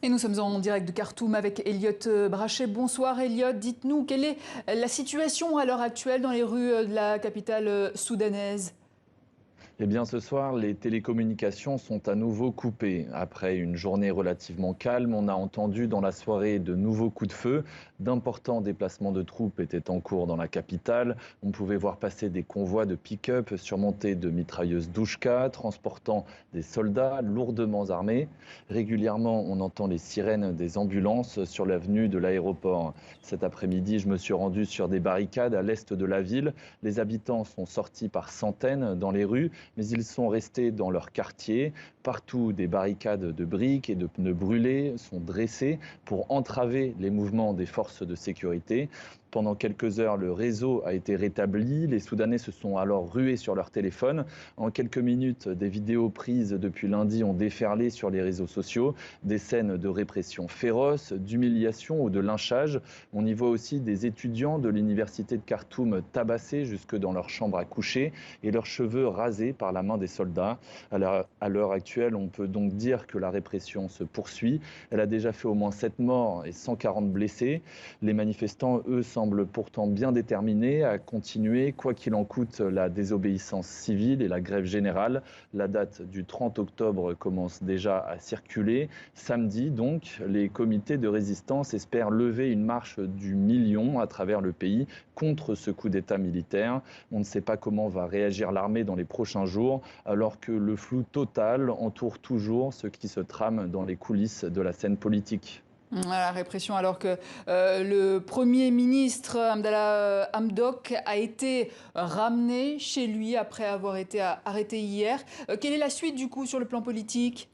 Et nous sommes en direct de Khartoum avec Elliot Brachet. Bonsoir Elliot, dites-nous quelle est la situation à l'heure actuelle dans les rues de la capitale soudanaise? Eh bien, ce soir, les télécommunications sont à nouveau coupées. Après une journée relativement calme, on a entendu dans la soirée de nouveaux coups de feu. D'importants déplacements de troupes étaient en cours dans la capitale. On pouvait voir passer des convois de pick-up surmontés de mitrailleuses Douchka, transportant des soldats lourdement armés. Régulièrement, on entend les sirènes des ambulances sur l'avenue de l'aéroport. Cet après-midi, je me suis rendu sur des barricades à l'est de la ville. Les habitants sont sortis par centaines dans les rues, mais ils sont restés dans leur quartier. Partout, des barricades de briques et de pneus brûlés sont dressées pour entraver les mouvements des forces de sécurité. Pendant quelques heures, le réseau a été rétabli. Les Soudanais se sont alors rués sur leur téléphone. En quelques minutes, des vidéos prises depuis lundi ont déferlé sur les réseaux sociaux. Des scènes de répression féroce, d'humiliation ou de lynchage. On y voit aussi des étudiants de l'université de Khartoum tabassés jusque dans leur chambre à coucher et leurs cheveux rasés par la main des soldats. À l'heure actuelle, on peut donc dire que la répression se poursuit. Elle a déjà fait au moins 7 morts et 140 blessés. Les manifestants, eux, semblent pourtant bien déterminés à continuer, quoi qu'il en coûte, la désobéissance civile et la grève générale. La date du 30 octobre commence déjà à circuler. Samedi, donc, les comités de résistance espèrent lever une marche du million à travers le pays contre ce coup d'État militaire. On ne sait pas comment va réagir l'armée dans les prochains jours, alors que le flou total entoure toujours ce qui se trame dans les coulisses de la scène politique. La répression alors que le Premier ministre Abdallah Hamdok a été ramené chez lui après avoir été arrêté hier. Quelle est la suite du coup sur le plan politique?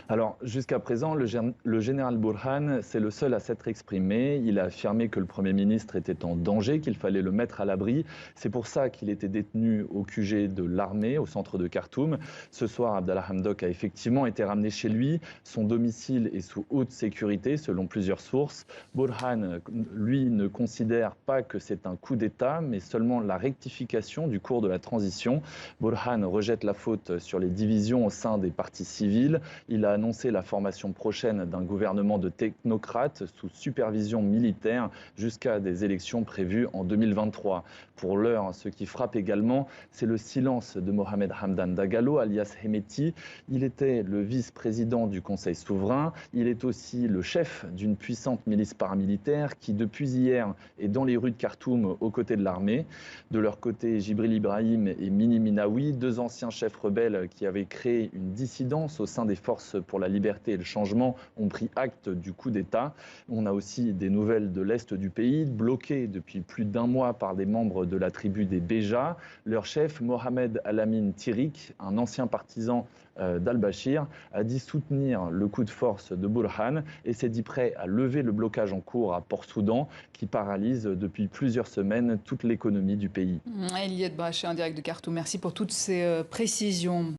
Alors, jusqu'à présent, le général Burhan, c'est le seul à s'être exprimé. Il a affirmé que le Premier ministre était en danger, qu'il fallait le mettre à l'abri. C'est pour ça qu'il était détenu au QG de l'armée, au centre de Khartoum. Ce soir, Abdallah Hamdok a effectivement été ramené chez lui. Son domicile est sous haute sécurité, selon plusieurs sources. Burhan, lui, ne considère pas que c'est un coup d'État, mais seulement la rectification du cours de la transition. Burhan rejette la faute sur les divisions au sein des partis civils. Il a annoncé la formation prochaine d'un gouvernement de technocrates sous supervision militaire jusqu'à des élections prévues en 2023. Pour l'heure, ce qui frappe également, c'est le silence de Mohamed Hamdan Dagalo, alias Hemeti. Il était le vice-président du Conseil souverain. Il est aussi le chef d'une puissante milice paramilitaire qui, depuis hier, est dans les rues de Khartoum aux côtés de l'armée. De leur côté, Jibril Ibrahim et Mini Minawi, deux anciens chefs rebelles qui avaient créé une dissidence au sein des forces pour la liberté et le changement, ont pris acte du coup d'État. On a aussi des nouvelles de l'Est du pays, bloquées depuis plus d'un mois par des membres de la tribu des Béja. Leur chef, Mohamed Al-Amin Tirik, un ancien partisan d'Al-Bashir, a dit soutenir le coup de force de Burhan et s'est dit prêt à lever le blocage en cours à Port-Soudan qui paralyse depuis plusieurs semaines toute l'économie du pays. Elliot Brachet en direct de Khartoum, merci pour toutes ces précisions.